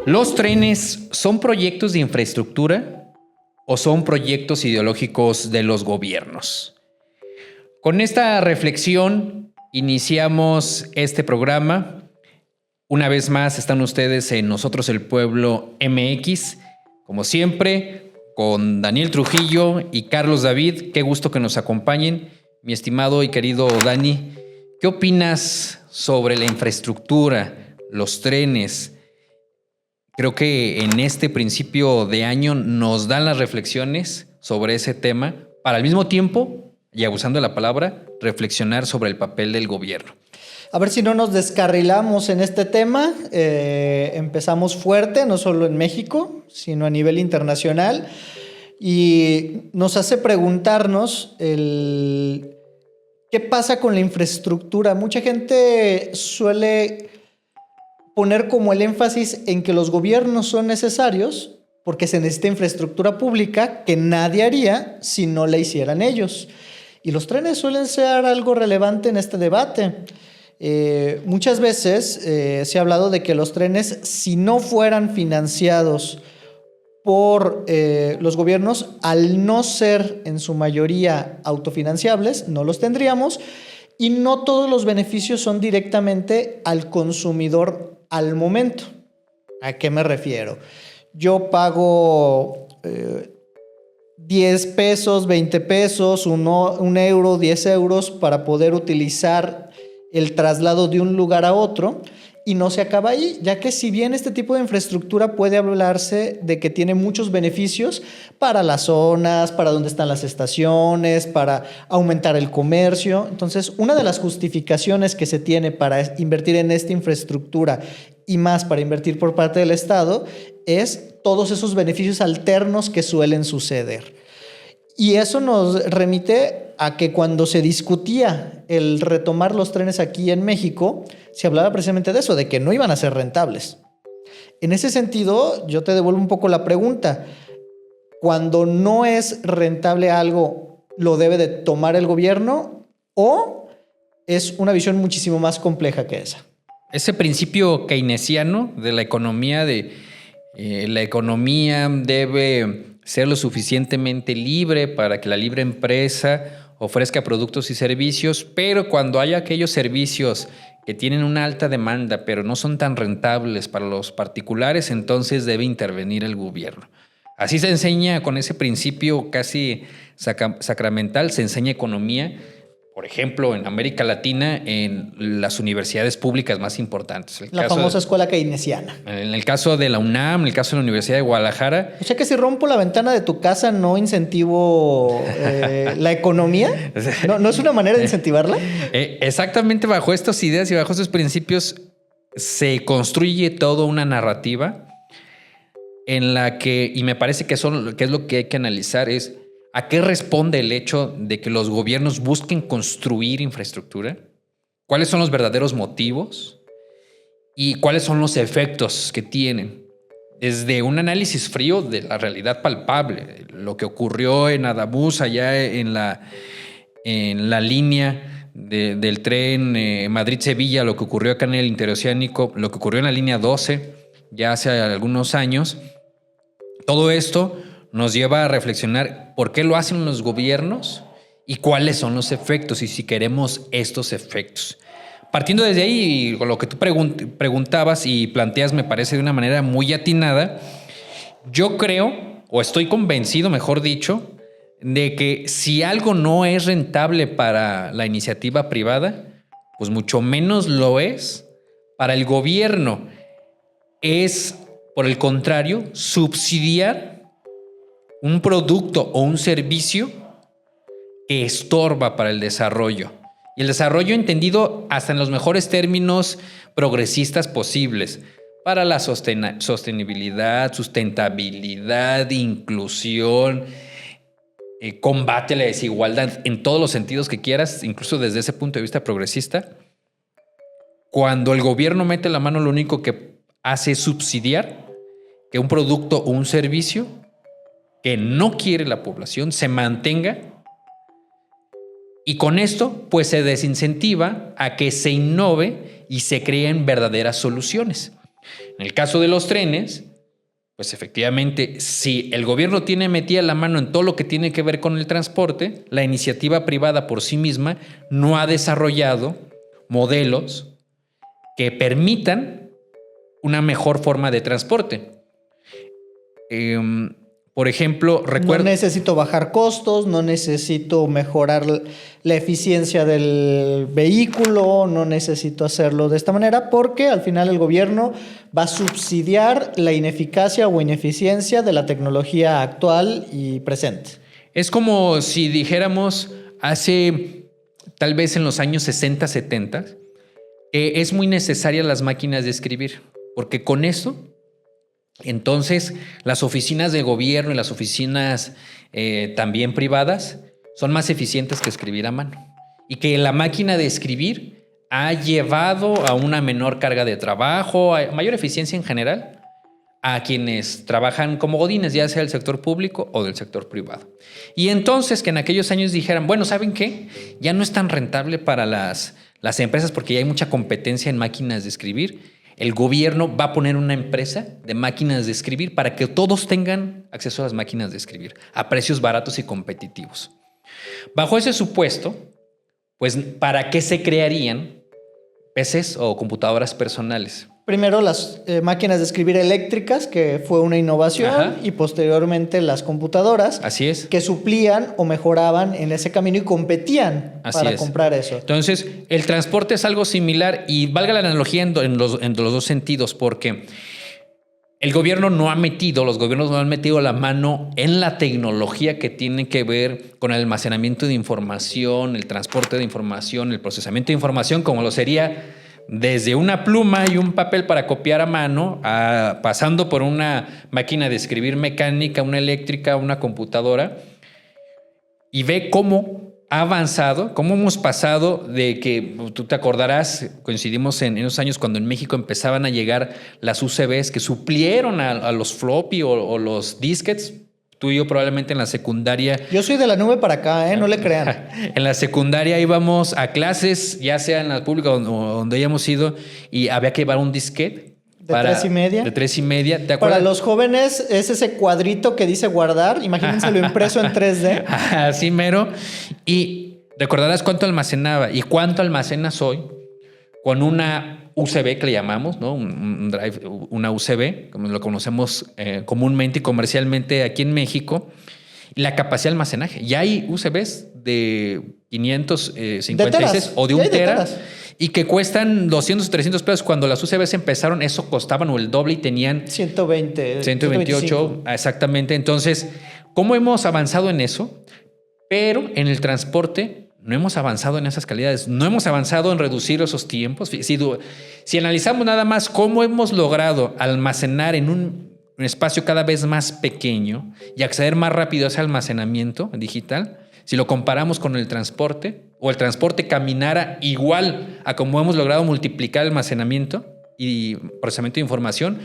¿Los trenes son proyectos de infraestructura o son proyectos ideológicos de los gobiernos? Con esta reflexión iniciamos este programa. Una vez más están ustedes en Nosotros el Pueblo MX, como siempre, con Daniel Trujillo y Carlos David. Qué gusto que nos acompañen. Mi estimado y querido Dani, ¿qué opinas sobre la infraestructura, los trenes? Creo que en este principio de año nos dan las reflexiones sobre ese tema para al mismo tiempo, y abusando de la palabra, reflexionar sobre el papel del gobierno. A ver si no nos descarrilamos en este tema. Empezamos fuerte, no solo en México, sino a nivel internacional. Y nos hace preguntarnos qué pasa con la infraestructura. Mucha gente suele poner como el énfasis en que los gobiernos son necesarios porque se necesita infraestructura pública que nadie haría si no la hicieran ellos. Y los trenes suelen ser algo relevante en este debate. Muchas veces se ha hablado de que los trenes, si no fueran financiados por los gobiernos, al no ser en su mayoría autofinanciables, no los tendríamos, y no todos los beneficios son directamente al consumidor al momento. ¿A qué me refiero? Yo pago 10 pesos, 20 pesos, un euro, 10 euros para poder utilizar el traslado de un lugar a otro, y no se acaba ahí, ya que si bien este tipo de infraestructura puede hablarse de que tiene muchos beneficios para las zonas, para dónde están las estaciones, para aumentar el comercio. Entonces, una de las justificaciones que se tiene para invertir en esta infraestructura y más para invertir por parte del Estado es todos esos beneficios alternos que suelen suceder. Y eso nos remite a que cuando se discutía el retomar los trenes aquí en México, se hablaba precisamente de eso, de que no iban a ser rentables. En ese sentido, yo te devuelvo un poco la pregunta. Cuando no es rentable algo, ¿lo debe de tomar el gobierno o es una visión muchísimo más compleja que esa? Ese principio keynesiano de la economía, la economía debe ser lo suficientemente libre para que la libre empresa ofrezca productos y servicios, pero cuando hay aquellos servicios que tienen una alta demanda, pero no son tan rentables para los particulares, entonces debe intervenir el gobierno. Así se enseña con ese principio casi sacramental, se enseña economía, por ejemplo, en América Latina, en las universidades públicas más importantes. La famosa escuela keynesiana. En el caso de la UNAM, en el caso de la Universidad de Guadalajara. O sea que si rompo la ventana de tu casa, ¿no incentivo la economía? ¿No es una manera de incentivarla? Exactamente bajo estas ideas y bajo estos principios se construye toda una narrativa en la que, y me parece que es lo que hay que analizar, es ¿a qué responde el hecho de que los gobiernos busquen construir infraestructura? ¿Cuáles son los verdaderos motivos? ¿Y cuáles son los efectos que tienen? Desde un análisis frío de la realidad palpable, lo que ocurrió en Adabús, allá en la línea del tren Madrid-Sevilla, lo que ocurrió acá en el interoceánico, lo que ocurrió en la línea 12, ya hace algunos años. Todo esto nos lleva a reflexionar por qué lo hacen los gobiernos y cuáles son los efectos y si queremos estos efectos. Partiendo desde ahí, con lo que tú preguntabas y planteas me parece de una manera muy atinada, yo creo, o estoy convencido, mejor dicho, de que si algo no es rentable para la iniciativa privada, pues mucho menos lo es para el gobierno. Es, por el contrario, subsidiar un producto o un servicio que estorba para el desarrollo. Y el desarrollo entendido hasta en los mejores términos progresistas posibles para la sostenibilidad, sustentabilidad, inclusión, combate a la desigualdad en todos los sentidos que quieras, incluso desde ese punto de vista progresista. Cuando el gobierno mete la mano, lo único que hace es subsidiar que un producto o un servicio que no quiere la población se mantenga, y con esto pues se desincentiva a que se innove y se creen verdaderas soluciones. En el caso de los trenes, pues efectivamente, si el gobierno tiene metida la mano en todo lo que tiene que ver con el transporte, la iniciativa privada por sí misma no ha desarrollado modelos que permitan una mejor forma de transporte. Por ejemplo, recuerdo... No necesito bajar costos, no necesito mejorar la eficiencia del vehículo, no necesito hacerlo de esta manera porque al final el gobierno va a subsidiar la ineficacia o ineficiencia de la tecnología actual y presente. Es como si dijéramos hace, tal vez en los años 60, 70, que es muy necesaria las máquinas de escribir, porque con eso... Entonces, las oficinas de gobierno y las oficinas también privadas son más eficientes que escribir a mano. Y que la máquina de escribir ha llevado a una menor carga de trabajo, a mayor eficiencia en general, a quienes trabajan como godines, ya sea del sector público o del sector privado. Y entonces que en aquellos años dijeran, bueno, ¿saben qué? Ya no es tan rentable para las empresas porque ya hay mucha competencia en máquinas de escribir. El gobierno va a poner una empresa de máquinas de escribir para que todos tengan acceso a las máquinas de escribir a precios baratos y competitivos. Bajo ese supuesto, pues, ¿para qué se crearían PCs o computadoras personales? Primero las máquinas de escribir eléctricas, que fue una innovación, Ajá. y posteriormente las computadoras, Así es. que suplían o mejoraban en ese camino y competían Así para es. comprar eso. Entonces, el transporte es algo similar y valga la analogía en los dos sentidos, porque los gobiernos no han metido la mano en la tecnología que tiene que ver con el almacenamiento de información, el transporte de información, el procesamiento de información, como lo sería desde una pluma y un papel para copiar a mano, pasando por una máquina de escribir mecánica, una eléctrica, una computadora, y ve cómo ha avanzado, cómo hemos pasado de que, tú te acordarás, coincidimos en esos años cuando en México empezaban a llegar las UCBs que suplieron a los floppy o los disquetes. Tú y yo probablemente en la secundaria. Yo soy de la nube para acá, no le crean. En la secundaria íbamos a clases, ya sea en la pública o donde hayamos ido, y había que llevar un disquete. De 3:30. De 3:30. ¿Te acuerdas? Para los jóvenes es ese cuadrito que dice guardar. Imagínense lo impreso en 3D. Así mero. Y recordarás cuánto almacenaba y cuánto almacenas hoy con una UCB que le llamamos, ¿no? Un drive, una UCB, como lo conocemos comúnmente y comercialmente aquí en México. Y la capacidad de almacenaje. Ya hay UCBs de 556 o de 1 tera. Y que cuestan 200 o 300 pesos. Cuando las UCBs empezaron, eso costaban o el doble y tenían 120, 128, exactamente. Entonces, ¿cómo hemos avanzado en eso? Pero en el transporte no hemos avanzado en esas calidades. No hemos avanzado en reducir esos tiempos. Si analizamos nada más cómo hemos logrado almacenar en un espacio cada vez más pequeño y acceder más rápido a ese almacenamiento digital, si lo comparamos con el transporte, o el transporte caminara igual a como hemos logrado multiplicar el almacenamiento y procesamiento de información,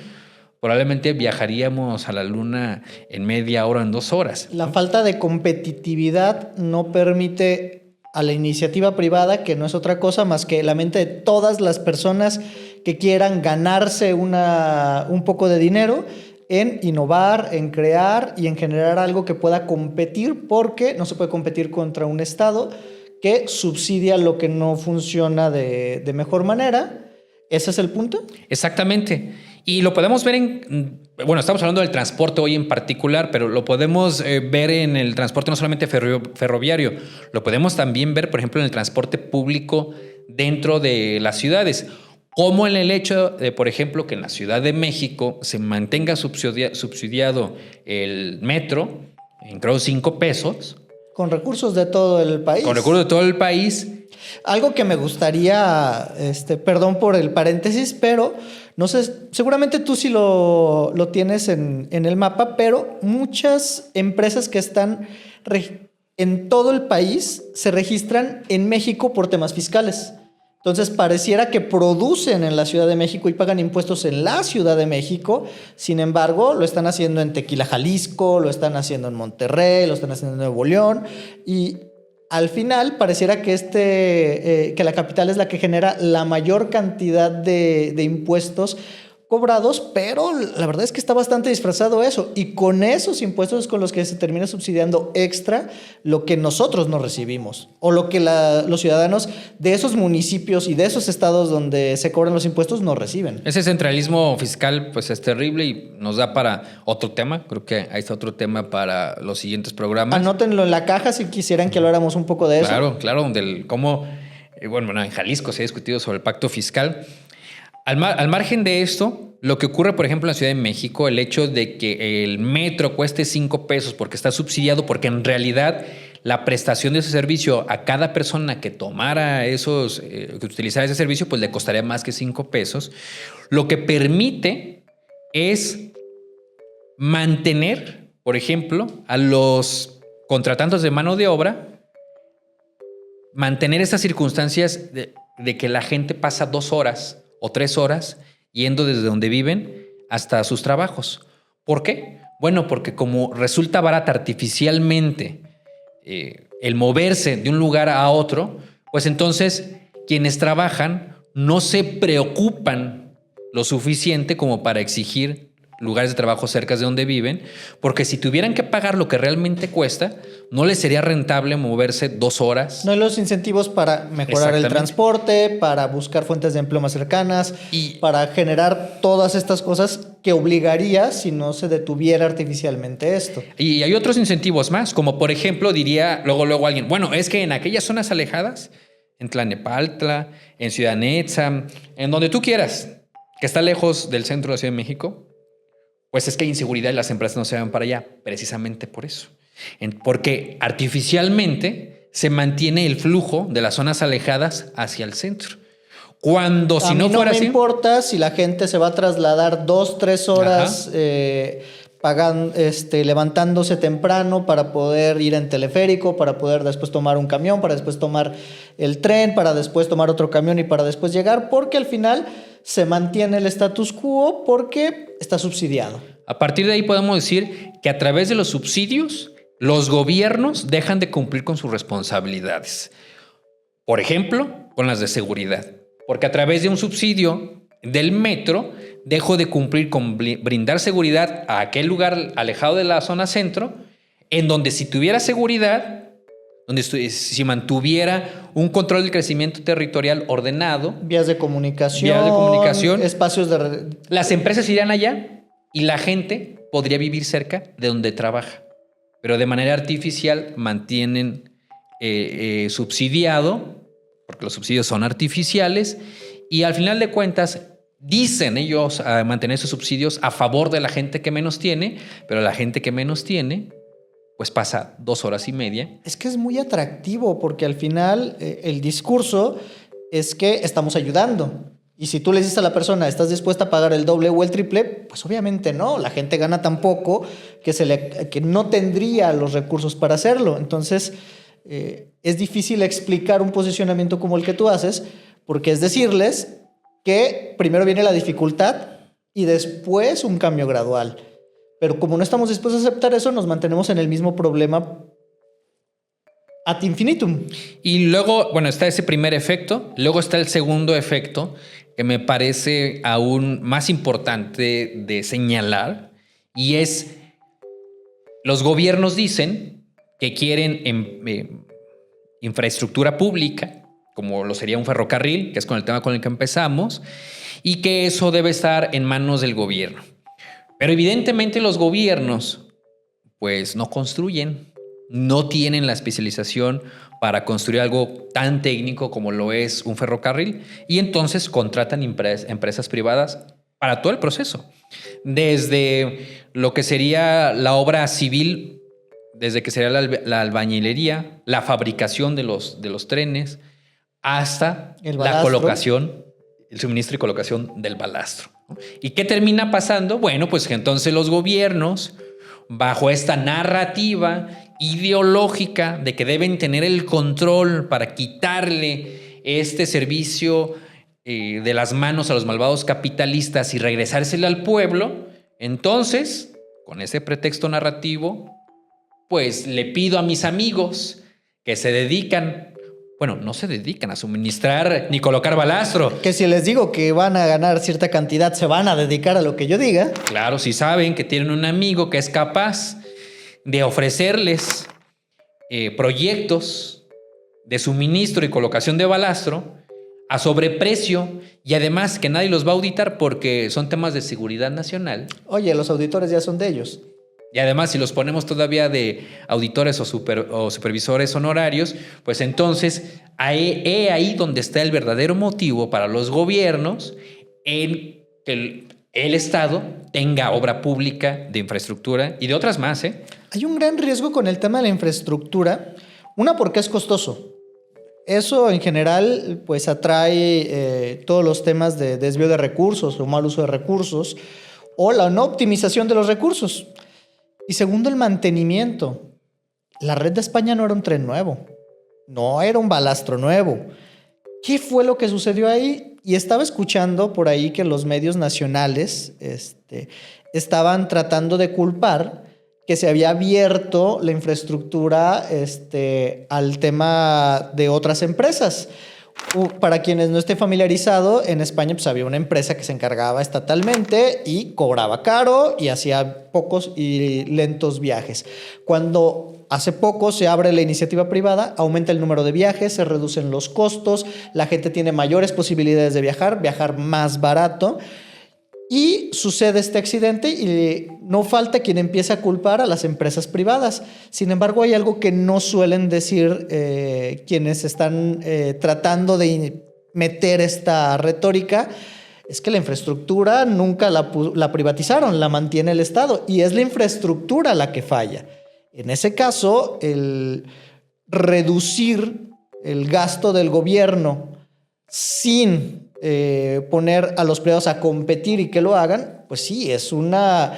probablemente viajaríamos a la luna en media hora, en 2 horas. La falta de competitividad no permite a la iniciativa privada, que no es otra cosa más que la mente de todas las personas que quieran ganarse un poco de dinero, en innovar, en crear y en generar algo que pueda competir, porque no se puede competir contra un Estado que subsidia lo que no funciona de mejor manera. ¿Ese es el punto? Exactamente. Y lo podemos ver bueno, estamos hablando del transporte hoy en particular, pero lo podemos ver en el transporte no solamente ferroviario, lo podemos también ver, por ejemplo, en el transporte público dentro de las ciudades. Como en el hecho de, por ejemplo, que en la Ciudad de México se mantenga subsidiado el metro en, creo, 5 pesos. Con recursos de todo el país. Con recursos de todo el país. Algo que me gustaría, perdón por el paréntesis, pero no sé, seguramente tú sí lo tienes en el mapa, pero muchas empresas que están en todo el país se registran en México por temas fiscales. Entonces pareciera que producen en la Ciudad de México y pagan impuestos en la Ciudad de México. Sin embargo, lo están haciendo en Tequila, Jalisco, lo están haciendo en Monterrey, lo están haciendo en Nuevo León. Y al final pareciera que que la capital es la que genera la mayor cantidad de impuestos cobrados, pero la verdad es que está bastante disfrazado eso. Y con esos impuestos es con los que se termina subsidiando extra lo que nosotros no recibimos o lo que los ciudadanos de esos municipios y de esos estados donde se cobran los impuestos no reciben. Ese centralismo fiscal pues es terrible y nos da para otro tema. Creo que ahí está otro tema para los siguientes programas. Anótenlo en la caja si quisieran que habláramos un poco de eso. Claro, donde cómo, bueno, en Jalisco se ha discutido sobre el pacto fiscal. Al margen de esto, lo que ocurre, por ejemplo, en la Ciudad de México, el hecho de que el metro cueste 5 pesos porque está subsidiado, porque en realidad la prestación de ese servicio a cada persona que tomara que utilizara ese servicio, pues le costaría más que 5 pesos. Lo que permite es mantener, por ejemplo, a los contratantes de mano de obra, mantener esas circunstancias de que la gente pasa 2 horas o 3 horas yendo desde donde viven hasta sus trabajos. ¿Por qué? Bueno, porque como resulta barata artificialmente el moverse de un lugar a otro, pues entonces quienes trabajan no se preocupan lo suficiente como para exigir lugares de trabajo cerca de donde viven, porque si tuvieran que pagar lo que realmente cuesta, no les sería rentable moverse 2 horas. No hay los incentivos para mejorar el transporte, para buscar fuentes de empleo más cercanas, y para generar todas estas cosas que obligaría si no se detuviera artificialmente esto. Y hay otros incentivos más, como por ejemplo diría luego alguien, bueno, es que en aquellas zonas alejadas, en Tlalnepantla, en Ciudad Neza, en donde tú quieras, que está lejos del centro de la Ciudad de México, pues es que hay inseguridad y las empresas no se van para allá, precisamente por eso. Porque artificialmente se mantiene el flujo de las zonas alejadas hacia el centro. Cuando si no fuera así... No me importa si la gente se va a trasladar 2-3 horas levantándose temprano para poder ir en teleférico, para poder después tomar un camión, para después tomar el tren, para después tomar otro camión y para después llegar, porque al final se mantiene el status quo porque está subsidiado. A partir de ahí podemos decir que a través de los subsidios, los gobiernos dejan de cumplir con sus responsabilidades. Por ejemplo, con las de seguridad. Porque a través de un subsidio del metro, dejo de cumplir con brindar seguridad a aquel lugar alejado de la zona centro, en donde si tuviera seguridad, donde si mantuviera un control del crecimiento territorial ordenado, vías de comunicación, espacios de... Las empresas irían allá y la gente podría vivir cerca de donde trabaja. Pero de manera artificial mantienen subsidiado, porque los subsidios son artificiales, y al final de cuentas dicen ellos a mantener esos subsidios a favor de la gente que menos tiene, pero la gente que menos tiene pues pasa 2 horas y media. Es que es muy atractivo porque al final el discurso es que estamos ayudando. Y si tú le dices a la persona, ¿estás dispuesta a pagar el doble o el triple? Pues obviamente no. La gente gana tan poco que no tendría los recursos para hacerlo. Entonces es difícil explicar un posicionamiento como el que tú haces, porque es decirles que primero viene la dificultad y después un cambio gradual. Pero como no estamos dispuestos a aceptar eso, nos mantenemos en el mismo problema ad infinitum. Y luego, bueno, está ese primer efecto. Luego está el segundo efecto, que me parece aún más importante de señalar. Y es, los gobiernos dicen que quieren infraestructura pública, como lo sería un ferrocarril, que es con el tema con el que empezamos, y que eso debe estar en manos del gobierno. Pero evidentemente los gobiernos pues no construyen, no tienen la especialización para construir algo tan técnico como lo es un ferrocarril, y entonces contratan empresas privadas para todo el proceso. Desde lo que sería la obra civil, desde que sería la albañilería, la fabricación de los trenes, hasta la colocación, el suministro y colocación del balastro. ¿Y qué termina pasando? Bueno, pues que entonces los gobiernos, bajo esta narrativa ideológica de que deben tener el control para quitarle este servicio de las manos a los malvados capitalistas y regresárselo al pueblo, entonces, con ese pretexto narrativo, pues le pido a mis amigos que se dedican bueno, no se dedican a suministrar ni colocar balastro. Que si les digo que van a ganar cierta cantidad, se van a dedicar a lo que yo diga. Claro, si saben que tienen un amigo que es capaz de ofrecerles proyectos de suministro y colocación de balastro a sobreprecio y además que nadie los va a auditar porque son temas de seguridad nacional. Oye, los auditores ya son de ellos. Y además, si los ponemos todavía de auditores o supervisores honorarios, pues entonces ahí donde está el verdadero motivo para los gobiernos en que el Estado tenga obra pública de infraestructura y de otras más, ¿eh? Hay un gran riesgo con el tema de la infraestructura. Una, porque es costoso. Eso en general pues atrae todos los temas de desvío de recursos o mal uso de recursos o la no optimización de los recursos. Y segundo, el mantenimiento. La red de España no era un tren nuevo, no era un balastro nuevo. ¿Qué fue lo que sucedió ahí? Y estaba escuchando por ahí que los medios nacionales estaban tratando de culpar que se había abierto la infraestructura al tema de otras empresas. Para quienes no estén familiarizados, en España pues, había una empresa que se encargaba estatalmente y cobraba caro y hacía pocos y lentos viajes. Cuando hace poco se abre la iniciativa privada, aumenta el número de viajes, se reducen los costos, la gente tiene mayores posibilidades de viajar más barato. Y sucede este accidente y no falta quien empiece a culpar a las empresas privadas. Sin embargo, hay algo que no suelen decir quienes están tratando de meter esta retórica. Es que la infraestructura nunca la privatizaron, la mantiene el Estado y es la infraestructura la que falla. En ese caso, el reducir el gasto del gobierno sin poner a los privados a competir y que lo hagan, pues sí, es una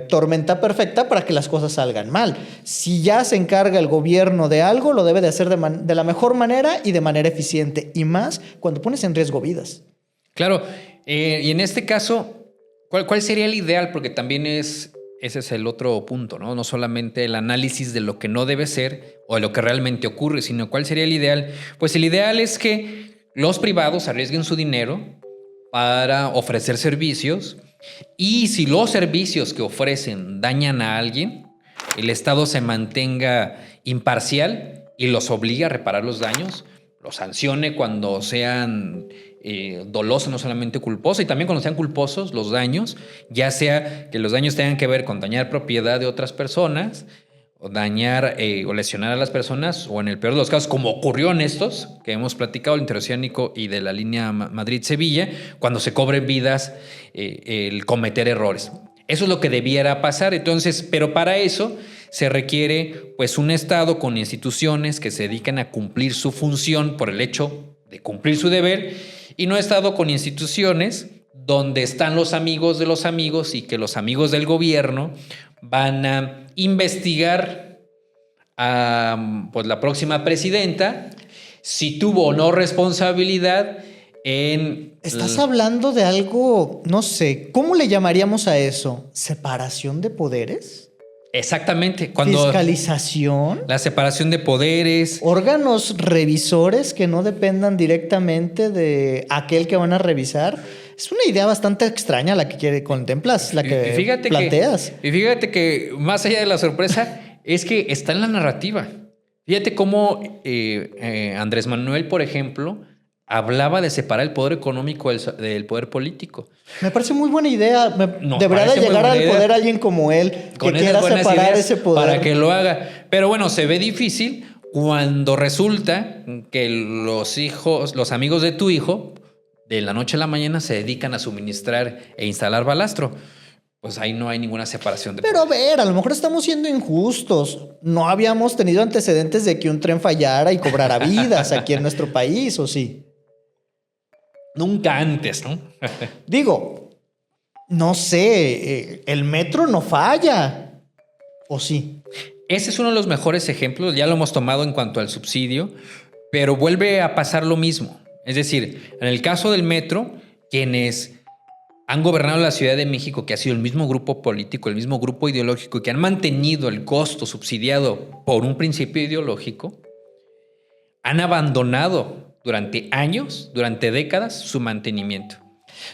tormenta perfecta para que las cosas salgan mal. Si ya se encarga el gobierno de algo, lo debe de hacer de la mejor manera y de manera eficiente, y más cuando pones en riesgo vidas. Claro, y en este caso, ¿cuál sería el ideal? Porque también ese es el otro punto, ¿no? No solamente el análisis de lo que no debe ser o de lo que realmente ocurre, sino cuál sería el ideal. Pues el ideal es que los privados arriesguen su dinero para ofrecer servicios y si los servicios que ofrecen dañan a alguien, el Estado se mantenga imparcial y los obligue a reparar los daños, los sancione cuando sean dolosos, no solamente culposos, y también cuando sean culposos los daños, ya sea que los daños tengan que ver con dañar propiedad de otras personas, o dañar o lesionar a las personas, o en el peor de los casos, como ocurrió en estos, que hemos platicado, el interoceánico y de la línea Madrid-Sevilla, cuando se cobren vidas, el cometer errores. Eso es lo que debiera pasar, entonces, pero para eso se requiere pues un Estado con instituciones que se dedican a cumplir su función por el hecho de cumplir su deber, y no Estado con instituciones donde están los amigos de los amigos y que los amigos del gobierno van a investigar a pues, la próxima presidenta si tuvo o no responsabilidad en... Estás hablando de algo, no sé, ¿cómo le llamaríamos a eso? ¿Separación de poderes? Exactamente. ¿Fiscalización? La separación de poderes. ¿Órganos revisores que no dependan directamente de aquel que van a revisar? Es una idea bastante extraña la que contemplas, la que planteas. Y fíjate que más allá de la sorpresa es que está en la narrativa. Fíjate cómo Andrés Manuel, por ejemplo, hablaba de separar el poder económico del poder político. Me parece muy buena idea. Debería de llegar al poder alguien como él que quiera separar ese poder. Para que lo haga. Pero bueno, se ve difícil cuando resulta que los amigos de tu hijo, de la noche a la mañana se dedican a suministrar e instalar balastro. Pues ahí no hay ninguna separación de poder. Pero a ver, a lo mejor estamos siendo injustos. No habíamos tenido antecedentes de que un tren fallara y cobrara vidas aquí en nuestro país, ¿o sí? Nunca antes, ¿no? Digo, no sé, el metro no falla, ¿o sí? Ese es uno de los mejores ejemplos, ya lo hemos tomado en cuanto al subsidio, pero vuelve a pasar lo mismo. Es decir, en el caso del metro, quienes han gobernado la Ciudad de México, que ha sido el mismo grupo político, el mismo grupo ideológico, y que han mantenido el costo subsidiado por un principio ideológico, han abandonado durante años, durante décadas, su mantenimiento.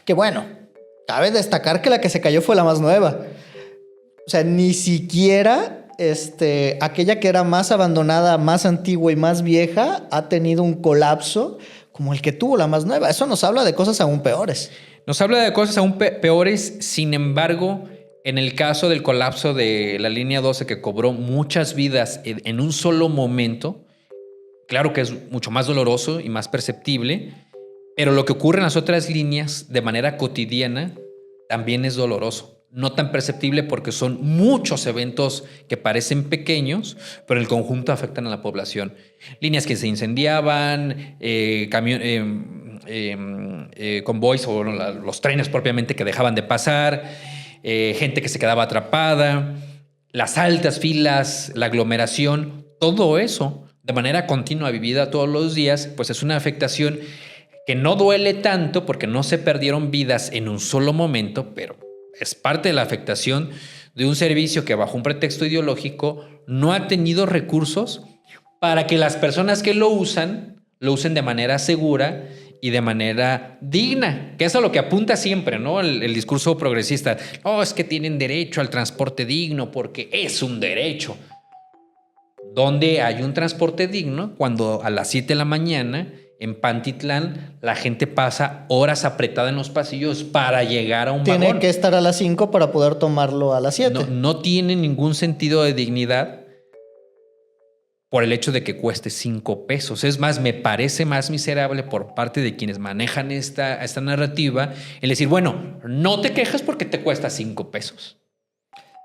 Que bueno, cabe destacar que la que se cayó fue la más nueva. O sea, ni siquiera aquella que era más abandonada, más antigua y más vieja ha tenido un colapso como el que tuvo la más nueva. Eso nos habla de cosas aún peores. Nos habla de cosas aún peores, sin embargo, en el caso del colapso de la línea 12 que cobró muchas vidas en un solo momento, claro que es mucho más doloroso y más perceptible, pero lo que ocurre en las otras líneas de manera cotidiana también es doloroso. No tan perceptible porque son muchos eventos que parecen pequeños, pero en el conjunto afectan a la población. Líneas que se incendiaban, convoys o los trenes propiamente que dejaban de pasar, gente que se quedaba atrapada, las altas filas, la aglomeración, todo eso de manera continua vivida todos los días, pues es una afectación que no duele tanto porque no se perdieron vidas en un solo momento, pero es parte de la afectación de un servicio que bajo un pretexto ideológico no ha tenido recursos para que las personas que lo usen de manera segura y de manera digna, que es a lo que apunta siempre, ¿no? El discurso progresista. Oh, es que tienen derecho al transporte digno porque es un derecho. ¿Dónde hay un transporte digno cuando a las 7 de la mañana en Pantitlán la gente pasa horas apretada en los pasillos para llegar a un vagón? Tiene que estar a las 5 para poder tomarlo a las 7. No tiene ningún sentido de dignidad por el hecho de que cueste 5 pesos. Es más, me parece más miserable por parte de quienes manejan esta narrativa el decir, bueno, no te quejas porque te cuesta 5 pesos.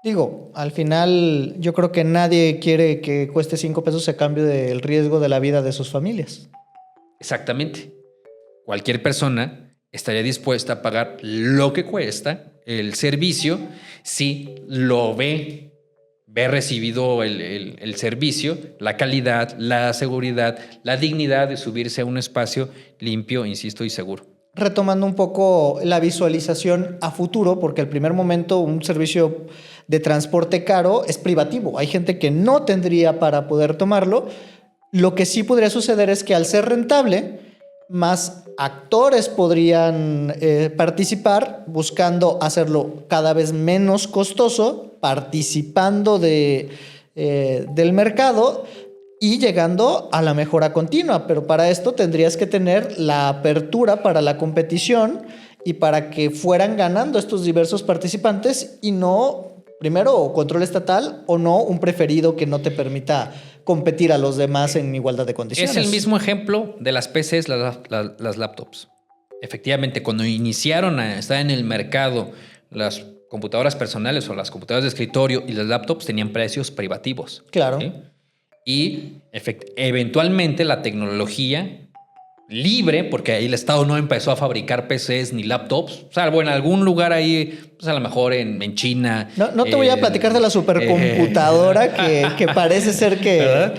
Digo, al final yo creo que nadie quiere que cueste 5 pesos a cambio del riesgo de la vida de sus familias. Exactamente. Cualquier persona estaría dispuesta a pagar lo que cuesta el servicio si lo ve recibido el servicio, la calidad, la seguridad, la dignidad de subirse a un espacio limpio, insisto, y seguro. Retomando un poco la visualización a futuro, porque al primer momento un servicio de transporte caro es privativo. Hay gente que no tendría para poder tomarlo. Lo que sí podría suceder es que al ser rentable, más actores podrían participar buscando hacerlo cada vez menos costoso, participando del mercado y llegando a la mejora continua. Pero para esto tendrías que tener la apertura para la competición y para que fueran ganando estos diversos participantes y no, primero, control estatal o no un preferido que no te permita competir a los demás en igualdad de condiciones. Es el mismo ejemplo de las PCs, las laptops. Efectivamente, cuando iniciaron a estar en el mercado las computadoras personales o las computadoras de escritorio y las laptops tenían precios privativos. Claro. ¿Sí? Y eventualmente la tecnología libre, porque ahí el Estado no empezó a fabricar PCs ni laptops, salvo en algún lugar ahí, pues a lo mejor en China. No te voy a platicar de la supercomputadora que parece ser que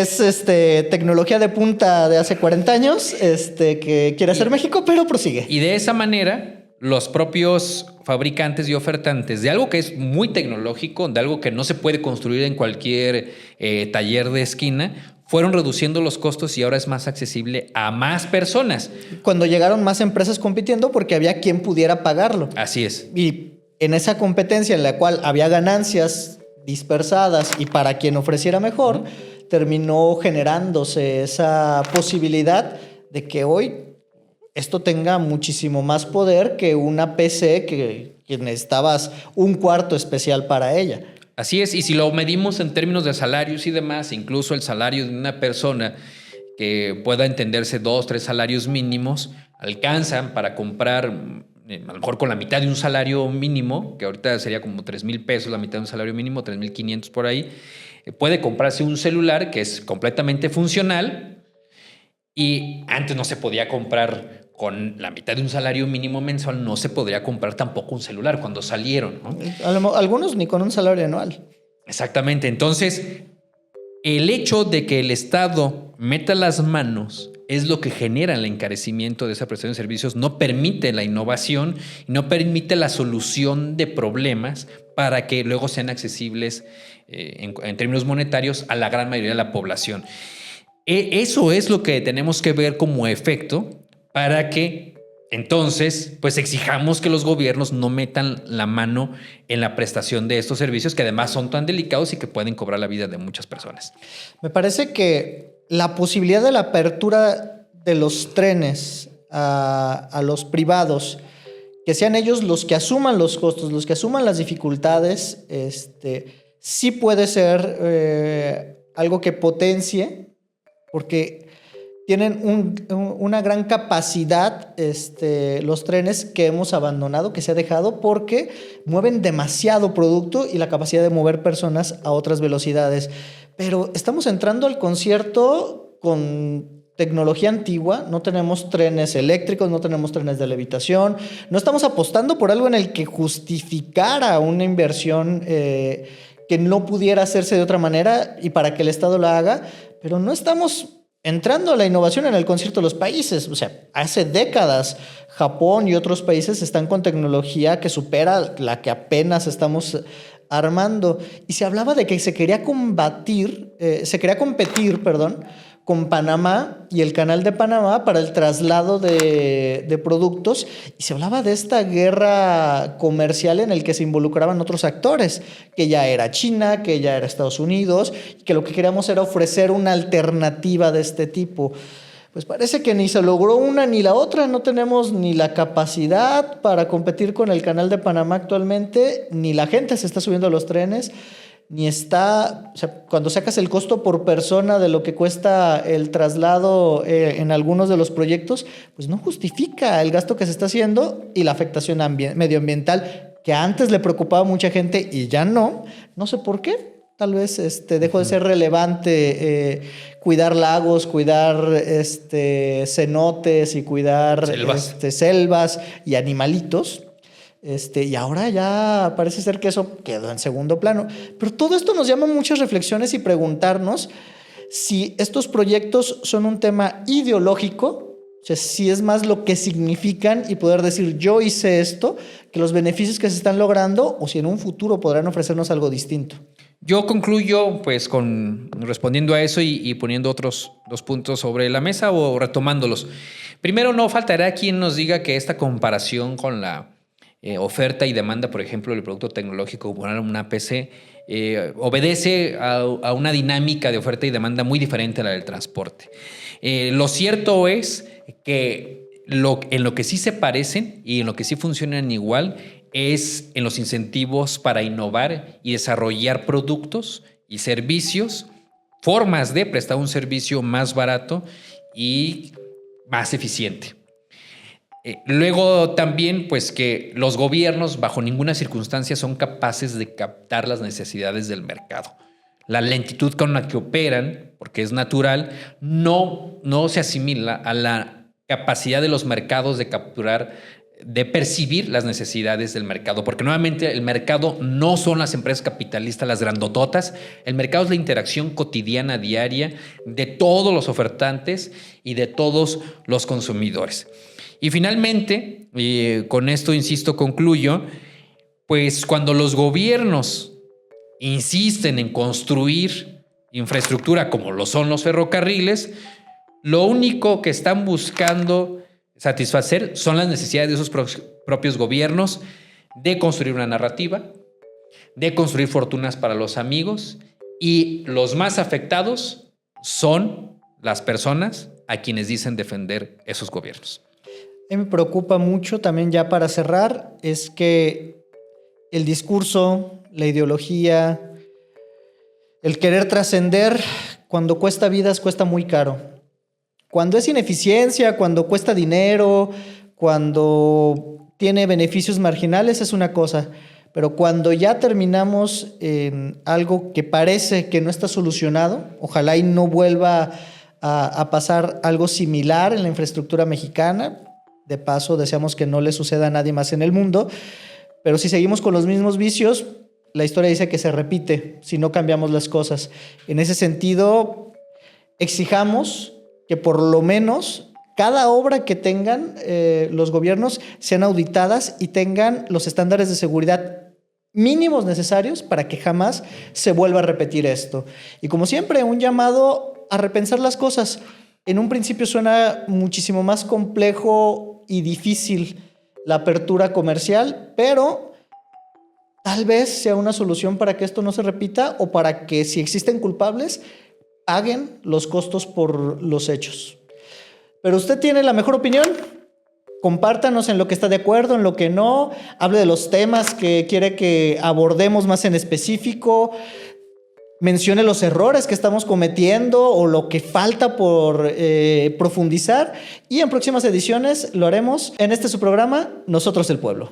es tecnología de punta de hace 40 años, que quiere hacer México, pero prosigue. Y de esa manera, los propios fabricantes y ofertantes de algo que es muy tecnológico, de algo que no se puede construir en cualquier taller de esquina, fueron reduciendo los costos y ahora es más accesible a más personas. Cuando llegaron más empresas compitiendo porque había quien pudiera pagarlo. Así es. Y en esa competencia en la cual había ganancias dispersadas y para quien ofreciera mejor, terminó generándose esa posibilidad de que hoy esto tenga muchísimo más poder que una PC que necesitabas un cuarto especial para ella. Así es, y si lo medimos en términos de salarios y demás, incluso el salario de una persona que pueda entenderse 2, 3 salarios mínimos, alcanzan para comprar, a lo mejor con la mitad de un salario mínimo, que ahorita sería como 3,000 pesos, la mitad de un salario mínimo, 3,500 por ahí, puede comprarse un celular que es completamente funcional y antes no se podía comprar con la mitad de un salario mínimo mensual, no se podría comprar tampoco un celular cuando salieron, ¿no? Algunos ni con un salario anual. Exactamente. Entonces, el hecho de que el Estado meta las manos es lo que genera el encarecimiento de esa prestación de servicios, no permite la innovación y no permite la solución de problemas para que luego sean accesibles en términos monetarios a la gran mayoría de la población. Eso es lo que tenemos que ver como efecto para que entonces pues exijamos que los gobiernos no metan la mano en la prestación de estos servicios que además son tan delicados y que pueden cobrar la vida de muchas personas. Me parece que la posibilidad de la apertura de los trenes a los privados, que sean ellos los que asuman los costos, los que asuman las dificultades, sí puede ser algo que potencie, porque tienen una gran capacidad los trenes que hemos abandonado, que se ha dejado, porque mueven demasiado producto y la capacidad de mover personas a otras velocidades. Pero estamos entrando al concierto con tecnología antigua, no tenemos trenes eléctricos, no tenemos trenes de levitación, no estamos apostando por algo en el que justificara una inversión que no pudiera hacerse de otra manera y para que el Estado la haga, pero no estamos entrando a la innovación en el concierto de los países. O sea, hace décadas Japón y otros países están con tecnología que supera la que apenas estamos armando. Y se hablaba de que se quería competir, con Panamá y el Canal de Panamá para el traslado de productos, y se hablaba de esta guerra comercial en el que se involucraban otros actores, que ya era China, que ya era Estados Unidos, y que lo que queríamos era ofrecer una alternativa de este tipo. Pues parece que ni se logró una ni la otra. No tenemos ni la capacidad para competir con el Canal de Panamá actualmente, ni la gente se está subiendo a los trenes, ni está, o sea, cuando sacas el costo por persona de lo que cuesta el traslado en algunos de los proyectos, pues no justifica el gasto que se está haciendo y la afectación medioambiental que antes le preocupaba a mucha gente y ya no sé por qué. Tal vez dejó de ser relevante cuidar lagos, cuidar cenotes y cuidar selvas y animalitos. Y ahora ya parece ser que eso quedó en segundo plano. Pero todo esto nos llama muchas reflexiones y preguntarnos si estos proyectos son un tema ideológico, o sea, si es más lo que significan y poder decir yo hice esto, que los beneficios que se están logrando, o si en un futuro podrán ofrecernos algo distinto. Yo concluyo pues respondiendo a eso y poniendo otros dos puntos sobre la mesa o retomándolos. Primero, no faltará quien nos diga que esta comparación con la oferta y demanda, por ejemplo, del producto tecnológico como una PC, obedece a una dinámica de oferta y demanda muy diferente a la del transporte. Lo cierto es que en lo que sí se parecen y en lo que sí funcionan igual es en los incentivos para innovar y desarrollar productos y servicios, formas de prestar un servicio más barato y más eficiente. Luego también, pues que los gobiernos bajo ninguna circunstancia son capaces de captar las necesidades del mercado. La lentitud con la que operan, porque es natural, no se asimila a la capacidad de los mercados de capturar, de percibir las necesidades del mercado, porque nuevamente el mercado no son las empresas capitalistas, las grandototas. El mercado es la interacción cotidiana, diaria, de todos los ofertantes y de todos los consumidores. Y finalmente, con esto, insisto, concluyo, pues cuando los gobiernos insisten en construir infraestructura como lo son los ferrocarriles, lo único que están buscando satisfacer son las necesidades de esos propios gobiernos de construir una narrativa, de construir fortunas para los amigos, y los más afectados son las personas a quienes dicen defender esos gobiernos. A mí me preocupa mucho también, ya para cerrar, es que el discurso, la ideología, el querer trascender, cuando cuesta vidas, cuesta muy caro. Cuando es ineficiencia, cuando cuesta dinero, cuando tiene beneficios marginales, es una cosa. Pero cuando ya terminamos en algo que parece que no está solucionado, ojalá y no vuelva a pasar algo similar en la infraestructura mexicana. De paso, deseamos que no le suceda a nadie más en el mundo. Pero si seguimos con los mismos vicios, la historia dice que se repite si no cambiamos las cosas. En ese sentido, exijamos que por lo menos cada obra que tengan los gobiernos sean auditadas y tengan los estándares de seguridad mínimos necesarios para que jamás se vuelva a repetir esto. Y como siempre, un llamado a repensar las cosas. En un principio suena muchísimo más complejo y difícil la apertura comercial, pero tal vez sea una solución para que esto no se repita o para que, si existen culpables, paguen los costos por los hechos. Pero usted tiene la mejor opinión. Compártanos en lo que está de acuerdo, en lo que no. Hable de los temas que quiere que abordemos más en específico. Mencione los errores que estamos cometiendo o lo que falta por profundizar. Y en próximas ediciones lo haremos en este su programa, Nosotros el Pueblo.